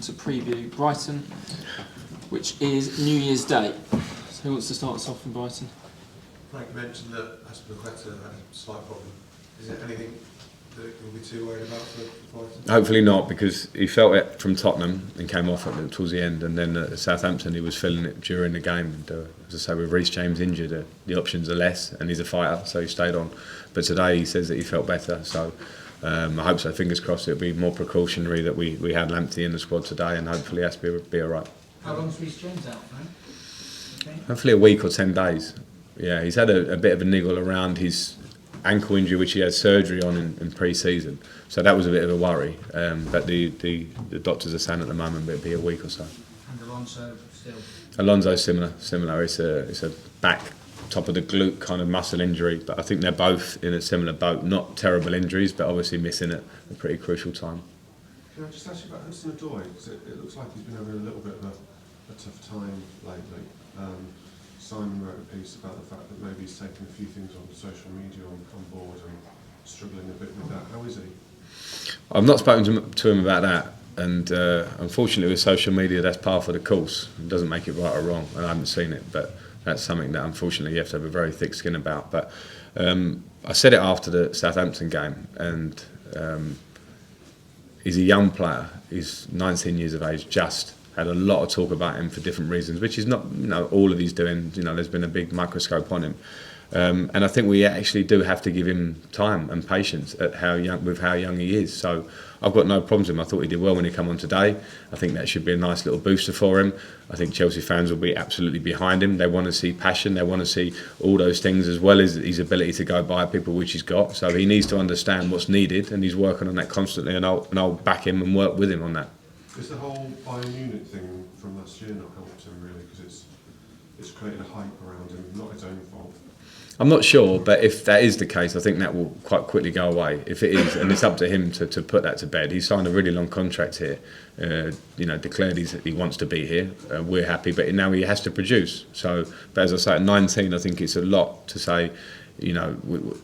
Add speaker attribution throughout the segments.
Speaker 1: To preview Brighton, which is New Year's Day. So who wants to start us off from Brighton?
Speaker 2: Frank mentioned that Aspilicueta had a slight problem. Is there anything that you'll be too worried about for Brighton?
Speaker 3: Hopefully not, because he felt it from Tottenham and came off towards the end, and then at Southampton he was feeling it during the game. And, as I say, with Reece James injured, the options are less, and he's a fighter, so he stayed on. But today he says that he felt better, so I hope so. Fingers crossed it'll be more precautionary that we had Lamptey in the squad today, and hopefully Aspie will be all right.
Speaker 4: How long's Reece James out, Frank? Okay.
Speaker 3: Hopefully a week or 10 days. Yeah, he's had a bit of a niggle around his ankle injury, which he had surgery on in pre-season. So that was a bit of a worry. But the doctors are saying at the moment it'll be a week or so.
Speaker 4: And Alonso still?
Speaker 3: Alonso's similar. It's a back, top of the glute kind of muscle injury. But I think they're both in a similar boat. Not terrible injuries, but obviously missing at a pretty crucial time.
Speaker 2: Can I just ask you about Hudson-Odoi? Because it looks like he's been having a little bit of a tough time lately. Simon wrote a piece about the fact that maybe he's taken a few things on social media on board and struggling a bit with that. How is he?
Speaker 3: I've not spoken to him about that, and unfortunately with social media that's par for the course. It doesn't make it right or wrong, and I haven't seen it, but that's something that unfortunately you have to have a very thick skin about. But I said it after the Southampton game, and he's a young player. He's 19 years of age, just had a lot of talk about him for different reasons, which is not, all of he's doing. There's been a big microscope on him, and I think we actually do have to give him time and patience at how young he is. So I've got no problems with him. I thought he did well when he came on today. I think that should be a nice little booster for him. I think Chelsea fans will be absolutely behind him. They want to see passion. They want to see all those things, as well as his ability to go by people, which he's got. So he needs to understand what's needed, and he's working on that constantly. And I'll back him and work with him on that.
Speaker 2: Is the whole Bayern Munich thing from last year not helped him really? Because it's created a hype around him, not his own fault.
Speaker 3: I'm not sure, but if that is the case, I think that will quite quickly go away. If it is, and it's up to him to put that to bed. He signed a really long contract here, declared he wants to be here. We're happy, but now he has to produce. So, but as I say, at 19, I think it's a lot to say.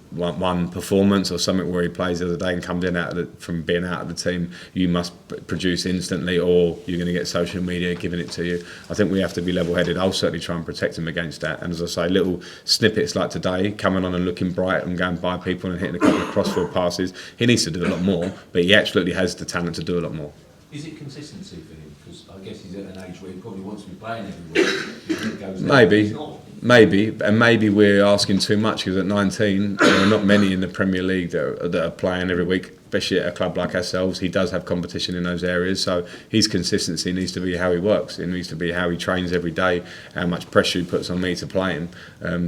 Speaker 3: One performance or something where he plays the other day and comes in from being out of the team, you must produce instantly, or you're going to get social media giving it to you. I think we have to be level-headed. I'll certainly try and protect him against that. And as I say, little snippets like today, coming on and looking bright and going by people and hitting a couple of crossfield passes, he needs to do a lot more, but he absolutely has the talent to do a lot more.
Speaker 5: Is it consistency for him? Because I guess he's at an age where he probably wants to be playing every week. Maybe we're asking too much, because at 19 there are not many in the Premier League that are playing every week, especially at a club like ourselves. He does have competition in those areas, so his consistency needs to be how he works. It needs to be how he trains every day, how much pressure he puts on me to play him,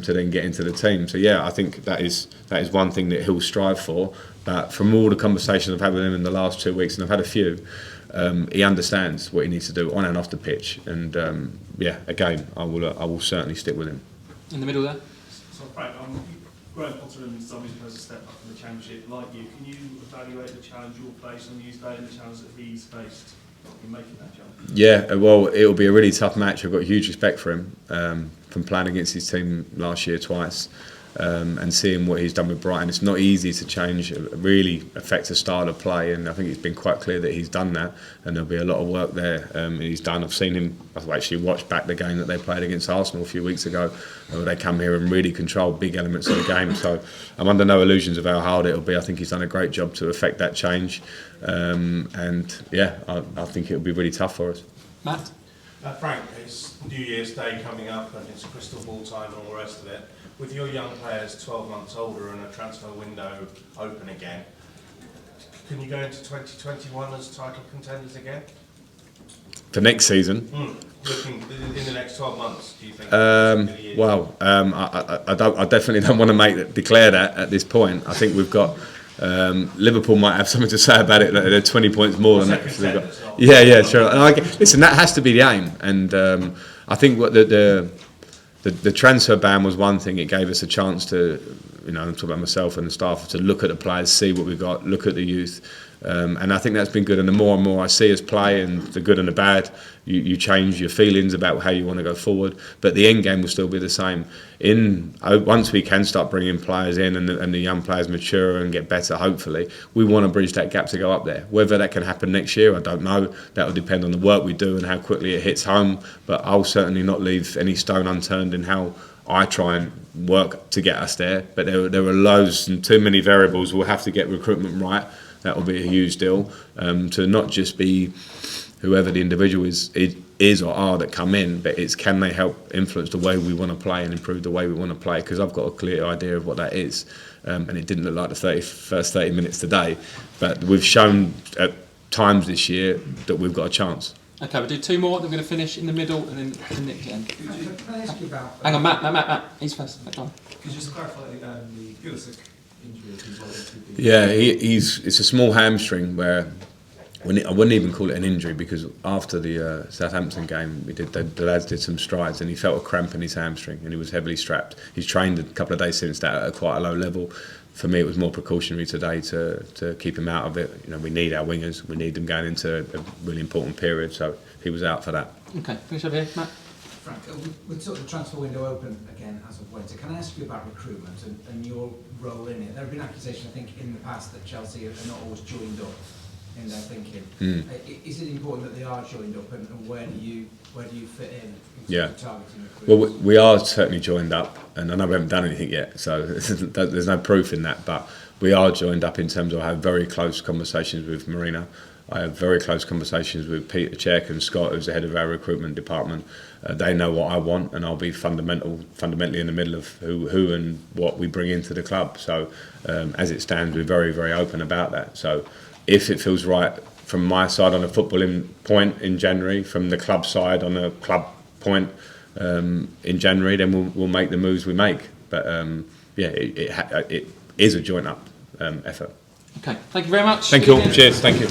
Speaker 5: to then get into the team. So yeah, I think that is one thing that he'll strive for. But from all the conversations I've had with him in the last 2 weeks, and I've had a few, he understands what he needs to do on and off the pitch, and again, I will certainly stick with him.
Speaker 1: In the middle there.
Speaker 6: So Frank, Graham Potter and somebody who has a step up from the Championship, like you, can you evaluate the challenge you'll face on New Year's Day and the challenge that he's faced in making that jump?
Speaker 3: Yeah, well, it'll be a really tough match. I've got huge respect for him, from playing against his team last year twice. And seeing what he's done with Brighton, it's not easy to change, really affect a style of play, and I think it's been quite clear that he's done that, and there'll be a lot of work there. He's done. I've actually watched back the game that they played against Arsenal a few weeks ago, where they come here and really control big elements of the game. So I'm under no illusions of how hard it'll be. I think he's done a great job to affect that change, and yeah, I think it'll be really tough for us.
Speaker 1: Matt?
Speaker 7: Frank, it's New Year's Day coming up and it's crystal ball time and all the rest of it. With your young players 12 months older and a transfer window open again, can you go into 2021 as title contenders again?
Speaker 3: For next season?
Speaker 7: Looking in the next 12 months, do you think?
Speaker 3: I definitely don't want to declare that at this point. I think we've got Liverpool might have something to say about it. They're 20 points more than that. So yeah, sure. And listen, that has to be the aim, and I think what the transfer ban was one thing. It gave us a chance to, I'm talking about myself and the staff, to look at the players, see what we've got, look at the youth, And I think that's been good. And the more and more I see us play, and the good and the bad, you change your feelings about how you want to go forward. But the end game will still be the same. Once we can start bringing players in and the young players mature and get better, hopefully, we want to bridge that gap to go up there. Whether that can happen next year, I don't know. That will depend on the work we do and how quickly it hits home. But I'll certainly not leave any stone unturned in how I try and work to get us there. But there are loads and too many variables. We'll have to get recruitment right. That will be a huge deal, to not just be whoever the individual is or are that come in, but it's can they help influence the way we want to play and improve the way we want to play, because I've got a clear idea of what that is. And it didn't look like the first 30 minutes today, but we've shown at times this year that we've got a chance.
Speaker 1: Okay, we'll do two more. Then we're going to finish in the middle and then Nick again.
Speaker 4: Can I ask you about...
Speaker 1: Hang on, Matt. He's first. Matt, go on.
Speaker 8: Could you just clarify the Pulisic injury he's likely to be?
Speaker 3: Yeah, it's a small hamstring where I wouldn't even call it an injury, because after the Southampton game the lads did some strides and he felt a cramp in his hamstring and he was heavily strapped. He's trained a couple of days since that at quite a low level. For me, it was more precautionary today to keep him out of it. You know, we need our wingers. We need them going into a really important period. So he was out for that.
Speaker 1: Okay, finish up here, Matt.
Speaker 4: Frank, with sort of the transfer window open again as of winter, can I ask you about recruitment and your role in it? There have been accusations, I think, in the past that Chelsea are not always joined up in their thinking. Is it important that they are joined up, and where do you fit in
Speaker 3: Yeah.
Speaker 4: targeting recruitment?
Speaker 3: Well, we are certainly joined up, and I know we haven't done anything yet, so there's no proof in that, but we are joined up in terms of I have very close conversations with Marina. I have very close conversations with Peter Cech and Scott, who's the head of our recruitment department. They know what I want, and I'll be fundamentally in the middle of who and what we bring into the club. So as it stands, we're very, very open about that. So if it feels right from my side on a footballing point in January, from the club side on a club point in January, then we'll make the moves we make. But it is a joint up effort.
Speaker 1: Okay, thank you very much.
Speaker 3: Thank you. Cheers. Thank you.